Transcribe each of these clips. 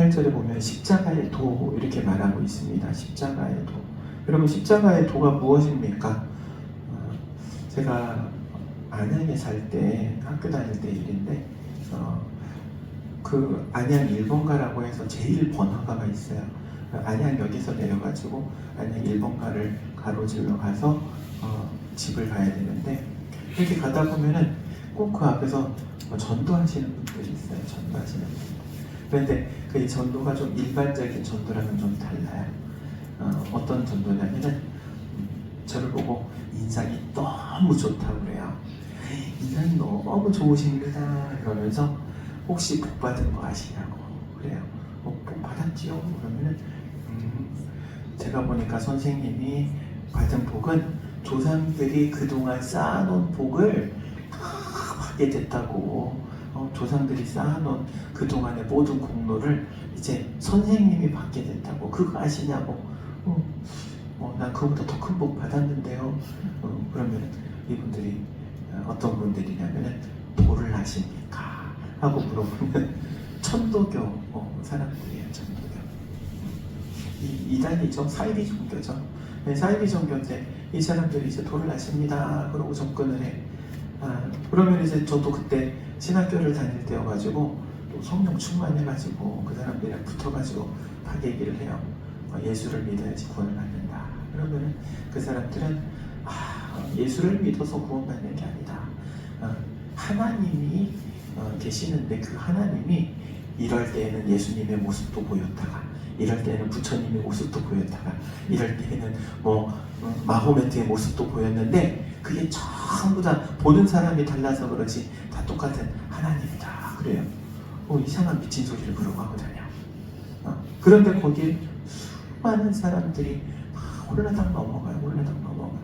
18절에 보면 십자가의 도 이렇게 말하고 있습니다. 십자가의 도. 여러분 십자가의 도가 무엇입니까? 제가 안양에 살 때 학교 다닐 때 일인데 그 안양 1번가라고 해서 제일 번화가가 있어요. 안양역에서 내려가지고 안양 1번가를 가로질러 가서 집을 가야 되는데 이렇게 가다 보면은 꼭 그 앞에서 전도하시는 분들이 있어요. 전도하시는 분들. 그런데 그 전도가 좀 일반적인 전도랑은 좀 달라요. 어떤 전도냐면은 저를 보고 인상이 너무 좋다고 그래요. 인상이 너무 좋으십니다. 그러면서 혹시 복 받은 거 아시냐고 그래요. 복 받았지요? 그러면은 제가 보니까 선생님이 받은 복은 조상들이 그동안 쌓아놓은 복을 다 받게 됐다고. 조상들이 쌓아놓은 그동안의 모든 공로를 이제 선생님이 받게 됐다고. 그거 아시냐고. 난 그거보다 더 큰 복 받았는데요. 그러면 이분들이 어떤 분들이냐면은 도를 하십니까? 하고 물어보면 천도교 사람들이에요. 천도교. 이단이죠. 사이비 종교죠. 사이비 종교인데 이 사람들이 이제 도를 하십니다. 그러고 접근을 해. 그러면 이제 저도 그때 신학교를 다닐 때여가지고 또 성령 충만해가지고 그 사람들이랑 붙어가지고 막 얘기를 해요. 예수를 믿어야지 구원을 받는다. 그러면은 그 사람들은 예수를 믿어서 구원받는 게 아니다. 하나님이 계시는데 그 하나님이 이럴 때에는 예수님의 모습도 보였다가 이럴 때에는 부처님의 모습도 보였다가 이럴 때에는 마호메트의 모습도 보였는데 그게 전부 다 보는 사람이 달라서 그러지 다 똑같은 하나님이다. 그래요. 이상한 미친 소리를 그러고 하고 다녀. 그런데 거기에 수많은 사람들이 홀라당 넘어가요. 홀라당 넘어가.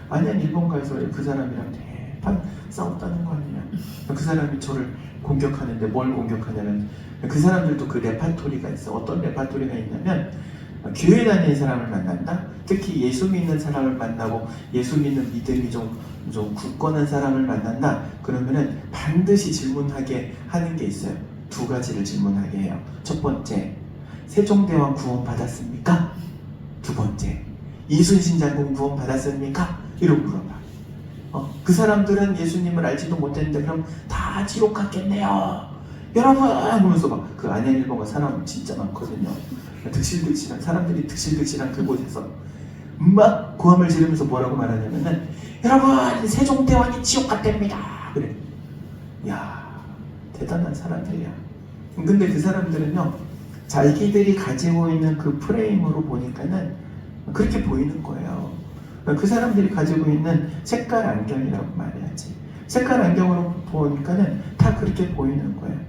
안양 일본가에서 그 사람이랑 대판 싸웠다는 거 아니냐. 그 사람이 저를 공격하는데 뭘 공격하냐면 그 사람들도 그 레파토리가 있어. 어떤 레파토리가 있냐면 교회 다니는 사람을 만난다. 특히 예수 믿는 사람을 만나고 예수 믿는 믿음이 좀 굳건한 사람을 만난다. 그러면은 반드시 질문하게 하는 게 있어요. 두 가지를 질문하게 해요. 첫 번째, 세종대왕 구원 받았습니까? 두 번째, 이순신 장군 구원 받았습니까? 이러고 물어봐. 그 사람들은 예수님을 알지도 못했는데 그럼 다 지옥 갔겠네요. 여러분 하면서 막 그 안양 일본가 사람 진짜 많거든요. 득실득실한 사람들이 득실득실한 그곳에서 막 고함을 지르면서 뭐라고 말하냐면은 여러분 세종대왕이 지옥 갔답니다. 그래. 야 대단한 사람들이야. 근데 그 사람들은요 자기들이 가지고 있는 그 프레임으로 보니까는 그렇게 보이는 거예요. 그 사람들이 가지고 있는 색깔 안경이라고 말해야지. 색깔 안경으로 보니까는 다 그렇게 보이는 거예요.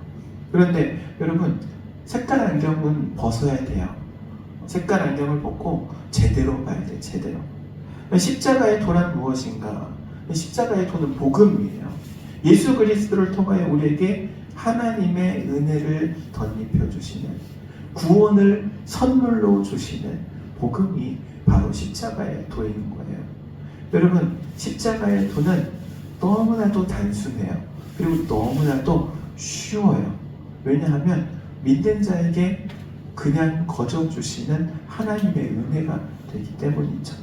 그런데 여러분 색깔 안경은 벗어야 돼요. 색깔 안경을 벗고 제대로 봐야 돼요. 제대로. 십자가의 도란 무엇인가? 십자가의 도는 복음이에요. 예수 그리스도를 통하여 우리에게 하나님의 은혜를 덧입혀 주시는 구원을 선물로 주시는 복음이 바로 십자가의 도인 거예요. 여러분 십자가의 도는 너무나도 단순해요. 그리고 너무나도 쉬워요. 왜냐하면 믿는 자에게 그냥 거저주시는 하나님의 은혜가 되기 때문이죠.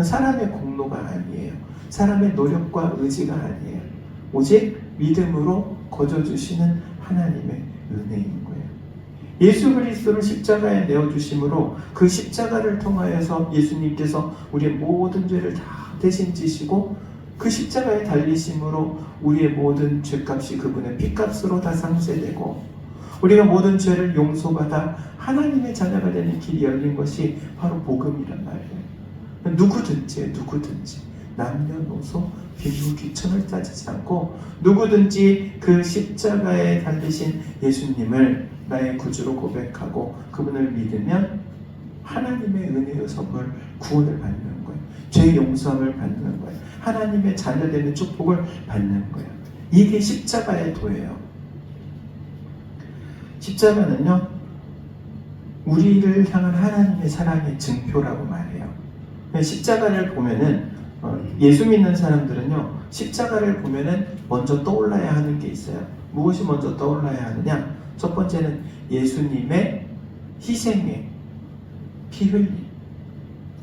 사람의 공로가 아니에요. 사람의 노력과 의지가 아니에요. 오직 믿음으로 거저주시는 하나님의 은혜인 거예요. 예수 그리스도를 십자가에 내어주심으로 그 십자가를 통하여서 예수님께서 우리의 모든 죄를 다 대신 지시고 그 십자가에 달리심으로 우리의 모든 죄값이 그분의 피값으로 다 상쇄되고 우리가 모든 죄를 용서받아 하나님의 자녀가 되는 길이 열린 것이 바로 복음이란 말이에요. 누구든지 남녀노소 비유 귀천을 따지지 않고 누구든지 그 십자가에 달리신 예수님을 나의 구주로 고백하고 그분을 믿으면 하나님의 은혜의 선물 구원을 받는 거예요. 죄 용서함을 받는 거예요. 하나님의 자녀되는 축복을 받는 거예요. 이게 십자가의 도예요. 십자가는요 우리를 향한 하나님의 사랑의 증표라고 말해요. 십자가를 보면은 예수 믿는 사람들은요 십자가를 보면은 먼저 떠올라야 하는 게 있어요. 무엇이 먼저 떠올라야 하느냐? 첫 번째는 예수님의 희생의 피 흘림.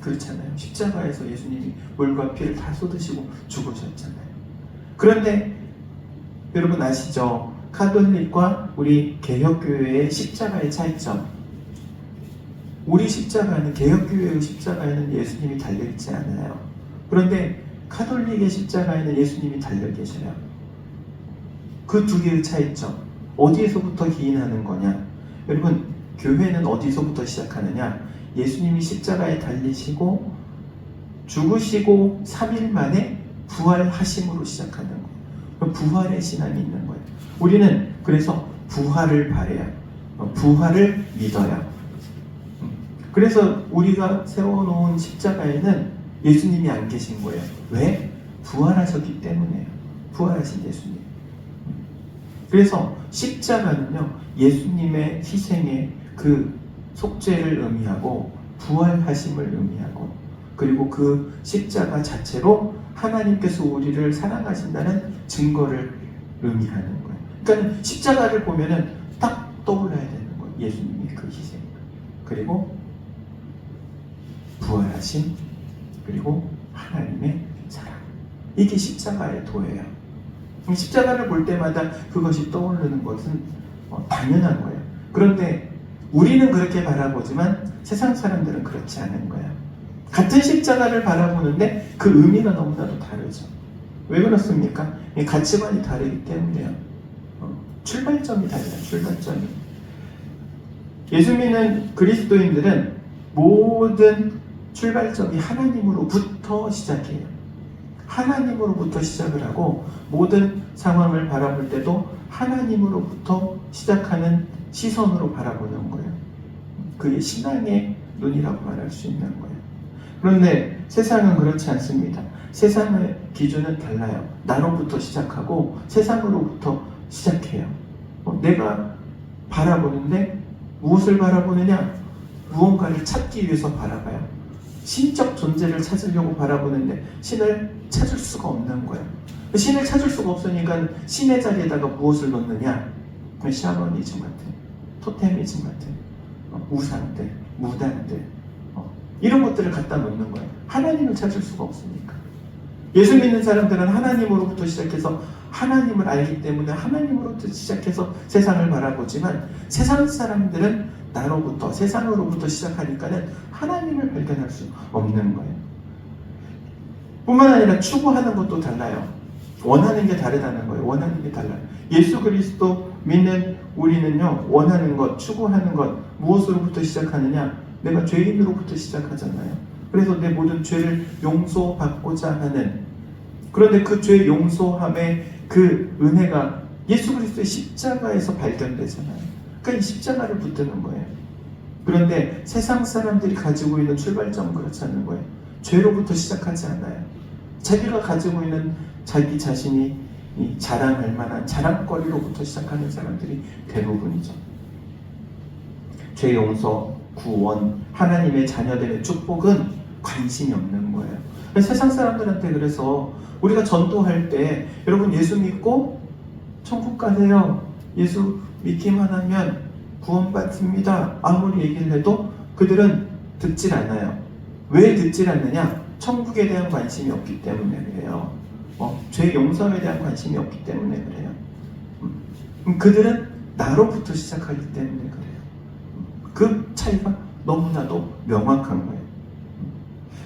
그렇잖아요. 십자가에서 예수님이 물과 피를 다 쏟으시고 죽으셨잖아요. 그런데 여러분 아시죠? 카톨릭과 우리 개혁교회의 십자가의 차이점. 우리 십자가는, 개혁교회의 십자가에는 예수님이 달려있지 않아요. 그런데 카톨릭의 십자가에는 예수님이 달려 계셔요. 그 두 개의 차이점. 어디에서부터 기인하는 거냐? 여러분, 교회는 어디서부터 시작하느냐? 예수님이 십자가에 달리시고 죽으시고 3일 만에 부활하심으로 시작하는 거예요. 부활의 신앙이 있는 거예요. 우리는 그래서 부활을 바라요. 부활을 믿어요. 그래서 우리가 세워놓은 십자가에는 예수님이 안 계신 거예요. 왜? 부활하셨기 때문에요. 부활하신 예수님. 그래서 십자가는요, 예수님의 희생의 그 속죄를 의미하고 부활하심을 의미하고, 그리고 그 십자가 자체로 하나님께서 우리를 사랑하신다는 증거를 의미하는 거예요. 그러니까 십자가를 보면은 딱 떠올라야 되는 거예요. 예수님의 그 희생, 그리고 부활하심, 그리고 하나님의 사랑. 이게 십자가의 도예요. 십자가를 볼 때마다 그것이 떠오르는 것은 당연한 거예요. 그런데 우리는 그렇게 바라보지만 세상 사람들은 그렇지 않은 거예요. 같은 십자가를 바라보는데 그 의미가 너무나도 다르죠. 왜 그렇습니까? 가치관이 다르기 때문에요. 출발점이 달라요. 출발점이. 예수 믿는 그리스도인들은 모든 출발점이 하나님으로부터 시작해요. 하나님으로부터 시작을 하고, 모든 상황을 바라볼 때도 하나님으로부터 시작하는 시선으로 바라보는 거예요. 그게 신앙의 눈이라고 말할 수 있는 거예요. 그런데 세상은 그렇지 않습니다. 세상의 기준은 달라요. 나로부터 시작하고 세상으로부터 시작해요. 내가 바라보는데 무엇을 바라보느냐? 무언가를 찾기 위해서 바라봐요. 신적 존재를 찾으려고 바라보는데 신을 찾을 수가 없는 거예요. 신을 찾을 수가 없으니까 신의 자리에다가 무엇을 넣느냐? 샤머니즘 같은, 토테미즘 같은 우상들, 무당들, 이런 것들을 갖다 놓는 거예요. 하나님을 찾을 수가 없으니까. 예수 믿는 사람들은 하나님으로부터 시작해서 하나님을 알기 때문에 하나님으로부터 시작해서 세상을 바라보지만, 세상 사람들은 나로부터, 세상으로부터 시작하니까는 하나님을 발견할 수 없는 거예요. 뿐만 아니라 추구하는 것도 달라요. 원하는 게 다르다는 거예요. 원하는 게 달라요. 예수 그리스도 믿는 우리는요, 원하는 것, 추구하는 것, 무엇으로부터 시작하느냐? 내가 죄인으로부터 시작하잖아요. 그래서 내 모든 죄를 용서받고자 하는, 그런데 그 죄 용서함의 그 은혜가 예수 그리스도의 십자가에서 발견되잖아요. 그러니까 이 십자가를 붙드는 거예요. 그런데 세상 사람들이 가지고 있는 출발점은 그렇지 않은 거예요. 죄로부터 시작하지 않아요. 자기가 가지고 있는 자기 자신이 자랑할 만한 자랑거리로부터 시작하는 사람들이 대부분이죠. 죄 용서, 구원, 하나님의 자녀들의 축복은 관심이 없는 거예요. 세상 사람들한테 그래서 우리가 전도할 때, 여러분 예수 믿고 천국 가세요, 예수 믿기만 하면 구원받습니다, 아무리 얘기를 해도 그들은 듣질 않아요. 왜 듣질 않느냐? 천국에 대한 관심이 없기 때문에 그래요. 죄 용서에 대한 관심이 없기 때문에 그래요. 그들은 나로부터 시작하기 때문에 그래요. 그 차이가 너무나도 명확한 거예요.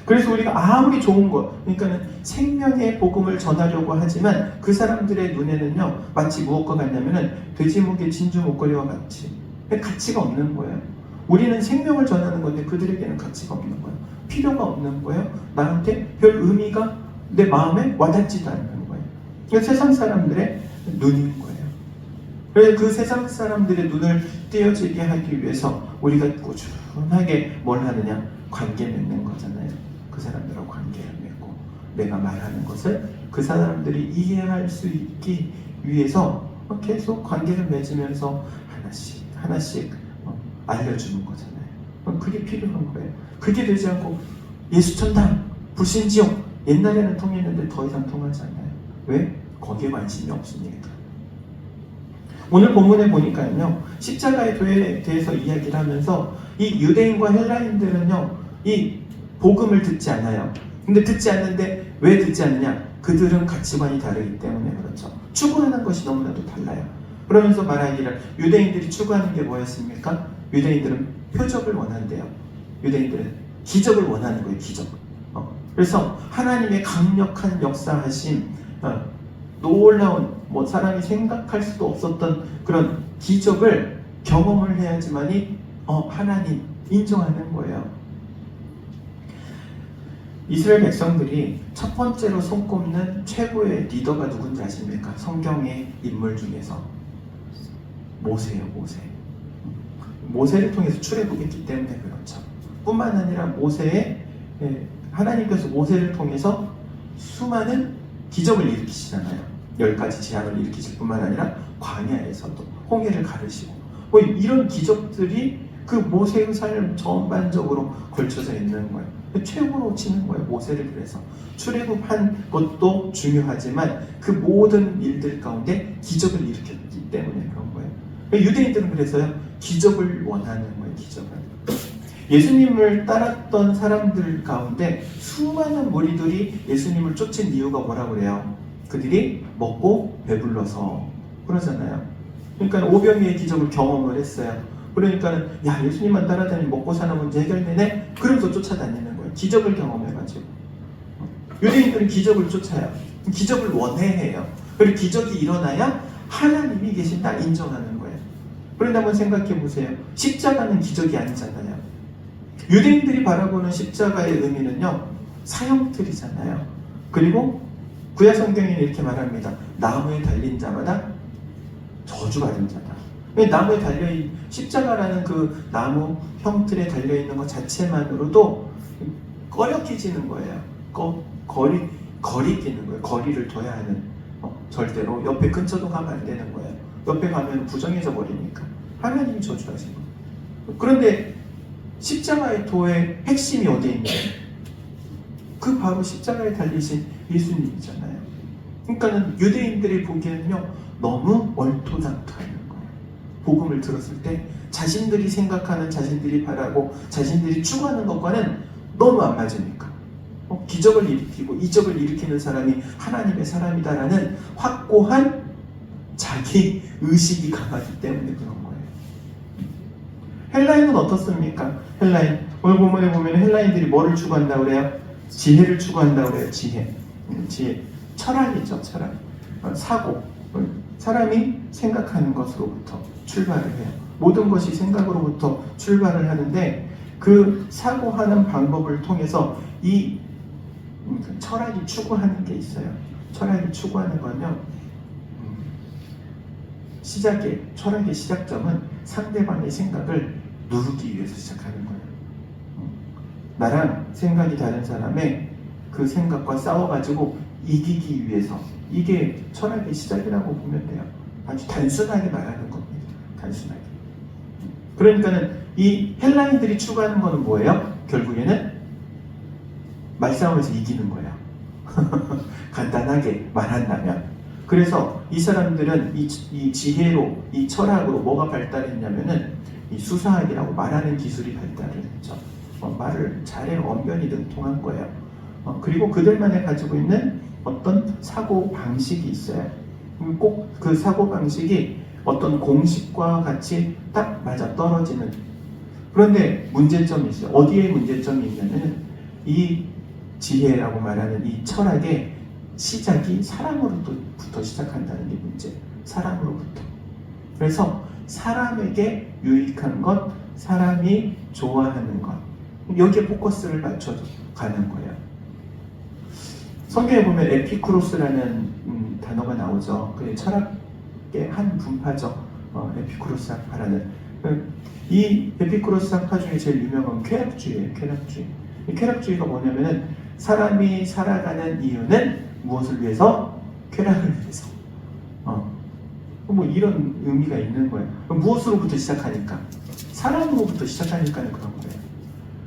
그래서 우리가 아무리 좋은 것, 그러니까는 생명의 복음을 전하려고 하지만 그 사람들의 눈에는요, 마치 무엇과 같냐면은 돼지목의 진주 목걸이와 같이 가치가 없는 거예요. 우리는 생명을 전하는 건데 그들에게는 가치가 없는 거예요. 필요가 없는 거예요. 나한테 별 의미가 내 마음에 와닿지도 않는 거예요. 그러니까 세상 사람들의 눈인 거예요. 그래서 그 세상 사람들의 눈을 띄어지게 하기 위해서 우리가 꾸준하게 뭘 하느냐? 관계 맺는 거잖아요. 그 사람들하고 관계를 맺고 내가 말하는 것을 그 사람들이 이해할 수 있기 위해서 계속 관계를 맺으면서 하나씩 알려주는 거잖아요. 그게 필요한 거예요. 그게 되지 않고 예수 천당, 불신지옥, 옛날에는 통했는데 더 이상 통하지 않아요. 왜? 거기에 관심이 없으니까. 오늘 본문에 보니까요, 십자가의 도에 대해서 이야기를 하면서 이 유대인과 헬라인들은요, 이 복음을 듣지 않아요. 근데 듣지 않는데 왜 듣지 않느냐? 그들은 가치관이 다르기 때문에 그렇죠. 추구하는 것이 너무나도 달라요. 그러면서 말하기를 유대인들이 추구하는 게 뭐였습니까? 유대인들은 표적을 원한대요. 유대인들은 기적을 원하는 거예요. 기적. 그래서 하나님의 강력한 역사하심, 놀라운 사람이 생각할 수도 없었던 그런 기적을 경험을 해야지만이 하나님 인정하는 거예요. 이스라엘 백성들이 첫 번째로 손꼽는 최고의 리더가 누군지 아십니까? 성경의 인물 중에서 모세예요. 모세를 통해서 출애굽했기 때문에 그렇죠. 뿐만 아니라 하나님께서 모세를 통해서 수많은 기적을 일으키시잖아요. 10가지 재앙을 일으키실 뿐만 아니라 광야에서도 홍해를 가르시고 이런 기적들이 그 모세의 삶 전반적으로 걸쳐져 있는 거예요. 최고로 치는 거예요. 모세를 그래서 출애굽한 것도 중요하지만 그 모든 일들 가운데 기적을 일으켰기 때문에 그런 거예요. 유대인들은 그래서요, 기적을 원하는 거예요. 기적을. 예수님을 따랐던 사람들 가운데 수많은 무리들이 예수님을 쫓은 이유가 뭐라고 그래요? 그들이 먹고 배불러서 그러잖아요. 그러니까 오병이의 기적을 경험을 했어요. 그러니까는 야, 예수님만 따라다니면 먹고 사는 문제 해결되네? 그러면서 쫓아다니는 거예요. 기적을 경험해가지고. 유대인들은 기적을 쫓아요. 기적을 원해해요. 그리고 기적이 일어나야 하나님이 계신다 인정하는 거예요. 그런데 한번 생각해 보세요. 십자가는 기적이 아니잖아요. 유대인들이 바라보는 십자가의 의미는요, 사형틀이잖아요. 그리고 구약 성경에는 이렇게 말합니다. 나무에 달린 자마다 저주받은 자다. 나무에 달려있는 십자가라는 그 나무 형틀에 달려있는 것 자체만으로도 꺼려끼지는 거예요. 거리끼는 거예요. 거리를 둬야 하는. 절대로 옆에 근처도 가면 안 되는 거예요. 옆에 가면 부정해져 버리니까. 하나님이 저주하신 거예요. 그런데 십자가의 도의 핵심이 어디에 있나요? 그 바로 십자가에 달리신 예수님이잖아요. 그러니까는 유대인들이 보기에는요, 너무 얼토당토하는 거예요. 복음을 들었을 때 자신들이 생각하는, 자신들이 바라고 자신들이 추구하는 것과는 너무 안 맞으니까 기적을 일으키고 이적을 일으키는 사람이 하나님의 사람이다라는 확고한 자기 의식이 강하기 때문에 그런 거예요. 헬라인은 어떻습니까? 헬라인, 오늘 본문에 보면 헬라인들이 뭐를 추구한다고 그래요? 지혜를 추구한다고 그래요. 지혜. 철학이죠. 철학. 사고. 사람이 생각하는 것으로부터 출발을 해요. 모든 것이 생각으로부터 출발을 하는데 그 사고하는 방법을 통해서 이 철학이 추구하는 게 있어요. 철학이 추구하는 건요, 철학의 시작점은 상대방의 생각을 누르기 위해서 시작하는 거예요. 나랑 생각이 다른 사람의 그 생각과 싸워가지고 이기기 위해서, 이게 철학의 시작이라고 보면 돼요. 아주 단순하게 말하는 겁니다. 단순하게. 그러니까는 이 헬라인들이 추구하는 거는 뭐예요? 결국에는 말싸움에서 이기는 거예요. 간단하게 말한다면. 그래서 이 사람들은 이 지혜로, 이 철학으로 뭐가 발달했냐면은 이 수사학이라고 말하는 기술이 발달을 했죠. 말을 잘해, 언변이 능통한 거예요. 그리고 그들만이 가지고 있는 어떤 사고 방식이 있어요. 꼭 그 사고 방식이 어떤 공식과 같이 딱 맞아 떨어지는. 그런데 문제점이 있어요. 어디에 문제점이 있냐면 이 지혜라고 말하는 이 철학의 시작이 사람으로부터 시작한다는 게 문제. 사람으로부터. 그래서 사람에게 유익한 것, 사람이 좋아하는 것, 여기에 포커스를 맞춰 가는 거예요. 성경에 보면 에피쿠로스라는 단어가 나오죠. 그 철학의 한 분파죠. 에피쿠로스 학파라는. 이 에피쿠로스 학파 중에 제일 유명한 쾌락주의예요. 쾌락주의. 이 쾌락주의가 뭐냐면은 사람이 살아가는 이유는 무엇을 위해서? 쾌락을 위해서. 뭐 이런 의미가 있는 거예요. 무엇으로부터 시작하니까? 사람으로부터 시작하니까 그런 거예요.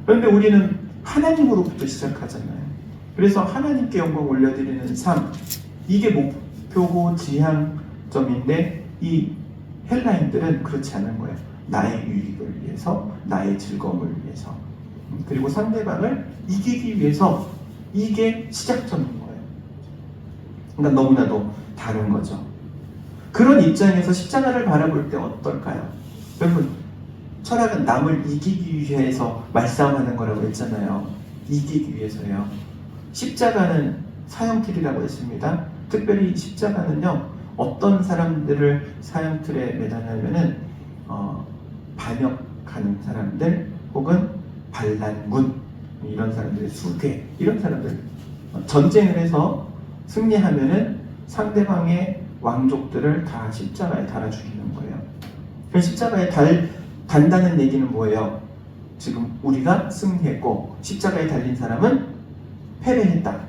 그런데 우리는 하나님으로부터 시작하잖아요. 그래서 하나님께 영광 올려드리는 삶, 이게 목표고 지향점인데 이 헬라인들은 그렇지 않은 거예요. 나의 유익을 위해서, 나의 즐거움을 위해서, 그리고 상대방을 이기기 위해서. 이게 시작점인 거예요. 그러니까 너무나도 다른 거죠. 그런 입장에서 십자가를 바라볼 때 어떨까요? 여러분, 철학은 남을 이기기 위해서 말싸움하는 거라고 했잖아요. 이기기 위해서요. 십자가는 사형틀이라고 했습니다. 특별히 십자가는요, 어떤 사람들을 사형틀에 매다냐면은 반역하는 사람들, 혹은 반란군, 이런 사람들의 수괴, 이런 사람들, 전쟁을 해서 승리하면은 상대방의 왕족들을 다 십자가에 달아 죽이는 거예요. 그 십자가에 단다는 얘기는 뭐예요? 지금 우리가 승리했고 십자가에 달린 사람은 패배했다,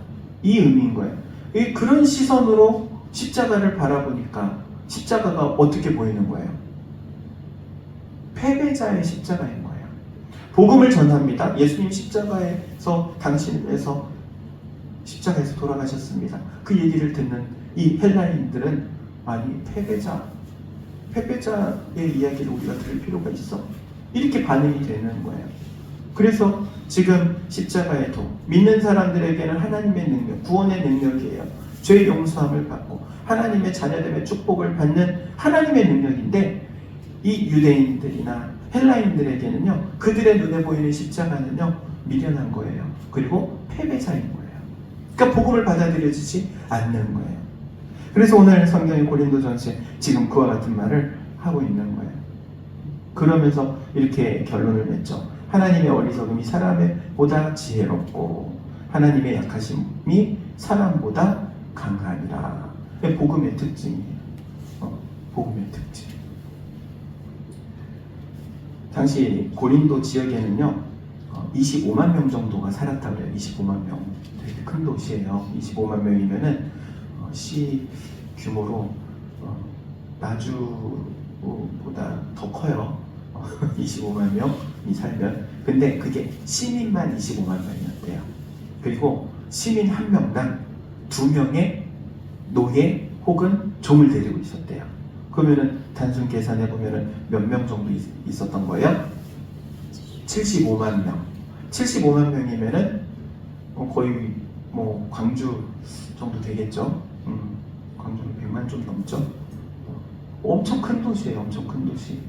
이 의미인 거예요. 그런 시선으로 십자가를 바라보니까 십자가가 어떻게 보이는 거예요? 패배자의 십자가인 거예요. 복음을 전합니다. 예수님 십자가에서, 당신을 위해서 십자가에서 돌아가셨습니다. 그 얘기를 듣는 이 헬라인들은, 아니, 패배자의 이야기를 우리가 들을 필요가 있어? 이렇게 반응이 되는 거예요. 그래서 지금 십자가의 도, 믿는 사람들에게는 하나님의 능력, 구원의 능력이에요. 죄 용서함을 받고 하나님의 자녀됨의 축복을 받는 하나님의 능력인데, 이 유대인들이나 헬라인들에게는요, 그들의 눈에 보이는 십자가는요, 미련한 거예요. 그리고 패배자인 거예요. 그러니까 복음을 받아들여지지 않는 거예요. 그래서 오늘 성경의 고린도전서에 지금 그와 같은 말을 하고 있는 거예요. 그러면서 이렇게 결론을 맺죠. 하나님의 어리석음이 사람보다 지혜롭고 하나님의 약하심이 사람보다 강하니라. 복음의 특징이에요. 복음의 특징. 당시 고린도 지역에는요, 25만 명 정도가 살았다고 그래요. 25만 명. 되게 큰 도시예요. 25만 명이면은 시 규모로 나주보다 더 커요. 25만 명이 살면. 근데 그게 시민만 25만 명이었대요. 그리고 시민 한 명당 2명의 노예 혹은 종을 데리고 있었대요. 그러면은 단순 계산해 보면은 몇 명 정도 있었던 거예요? 75만 명. 75만 명이면은 거의 뭐 광주 정도 되겠죠. 광주는 100만 좀 넘죠. 엄청 큰 도시예요. 엄청 큰 도시.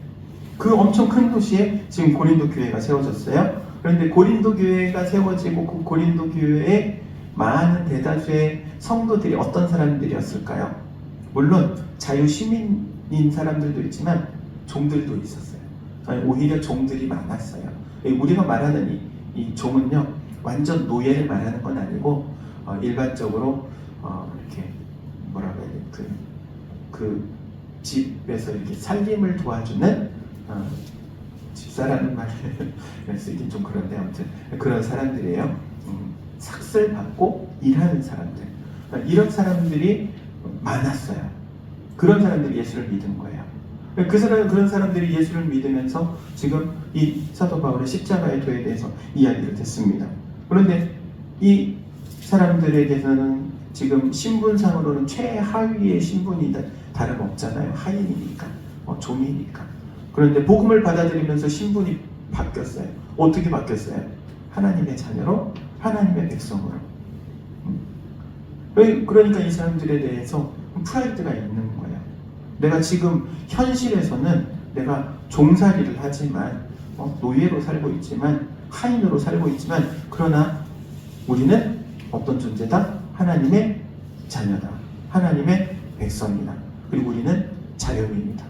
그 엄청 큰 도시에 지금 고린도 교회가 세워졌어요. 그런데 고린도 교회가 세워지고 그 고린도 교회에 많은 대다수의 성도들이 어떤 사람들이었을까요? 물론 자유시민인 사람들도 있지만 종들도 있었어요. 오히려 종들이 많았어요. 우리가 말하는 이 종은요, 완전 노예를 말하는 건 아니고 일반적으로 이렇게 뭐라고 해야 돼? 그 집에서 이렇게 살림을 도와주는 집사라는 말을 쓰긴 좀 그런데, 아무튼 그런 사람들이에요. 삭슬 받고 일하는 사람들, 이런 사람들이 많았어요. 그런 사람들이 예수를 믿은 거예요. 그런 사람들이 예수를 믿으면서 지금 이 사도 바울의 십자가의 도에 대해서 이야기를 듣습니다. 그런데 이 사람들에게서는 지금 신분상으로는 최하위의 신분이 다름없잖아요. 하인이니까, 종이니까. 그런데 복음을 받아들이면서 신분이 바뀌었어요. 어떻게 바뀌었어요? 하나님의 자녀로, 하나님의 백성으로. 그러니까 이 사람들에 대해서 프라이드가 있는 거예요. 내가 지금 현실에서는 내가 종살이를 하지만, 노예로 살고 있지만, 하인으로 살고 있지만, 그러나 우리는 어떤 존재다? 하나님의 자녀다. 하나님의 백성이다. 그리고 우리는 자유인이다.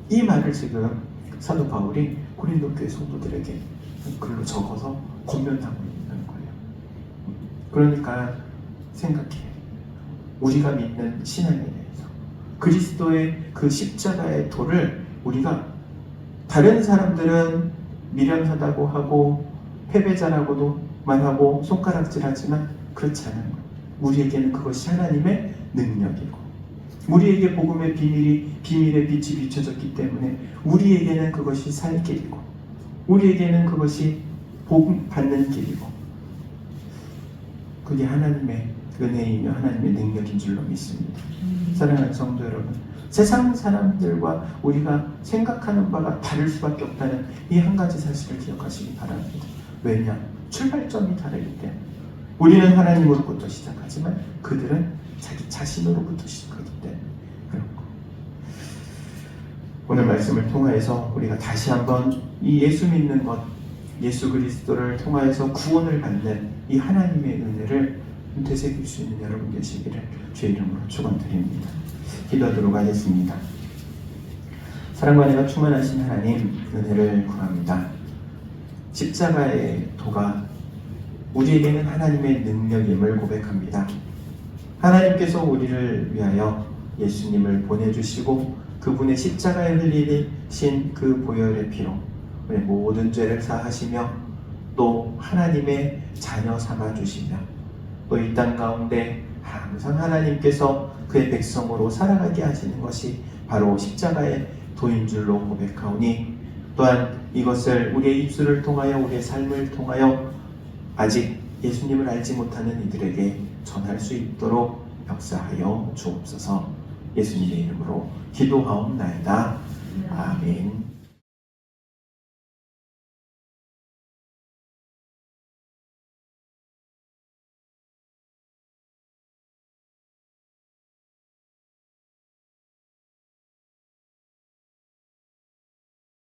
이 말을 지금 사도 바울이 고린도 교회 성도들에게 글로 적어서 권면하고 있는 거예요. 그러니까 생각해. 우리가 믿는 신앙에 대해서 그리스도의 그 십자가의 도를 우리가, 다른 사람들은 미련하다고 하고 패배자라고도 말하고 손가락질하지만 그렇지 않은 거예요. 우리에게는 그것이 하나님의 능력이고, 우리에게 복음의 비밀의 빛이 비춰졌기 때문에 우리에게는 그것이 살 길이고, 우리에게는 그것이 복음 받는 길이고, 그게 하나님의 은혜이며 하나님의 능력인 줄로 믿습니다. 사랑하는 성도 여러분, 세상 사람들과 우리가 생각하는 바가 다를 수밖에 없다는 이 한 가지 사실을 기억하시기 바랍니다. 왜냐? 출발점이 다르기 때문에. 우리는 하나님으로부터 시작하지만 그들은 자기 자신으로부터 시작하기 때문에 그런 거. 오늘 말씀을 통하여서 우리가 다시 한번 이 예수 믿는 것, 예수 그리스도를 통하여서 구원을 받는 이 하나님의 은혜를 되새길 수 있는 여러분 되시기를 주의 이름으로 축원드립니다. 기도하도록 하겠습니다. 사랑과 은혜가 충만하신 하나님, 은혜를 구합니다. 십자가의 도가 우리에게는 하나님의 능력임을 고백합니다. 하나님께서 우리를 위하여 예수님을 보내주시고 그분의 십자가에 흘리신 그 보혈의 피로 우리 모든 죄를 사하시며 또 하나님의 자녀 삼아주시며 또 이 땅 가운데 항상 하나님께서 그의 백성으로 살아가게 하시는 것이 바로 십자가의 도인 줄로 고백하오니 또한 이것을 우리의 입술을 통하여 우리의 삶을 통하여 아직 예수님을 알지 못하는 이들에게 전할 수 있도록 역사하여 주옵소서. 예수님의 이름으로 기도하옵나이다. 아멘.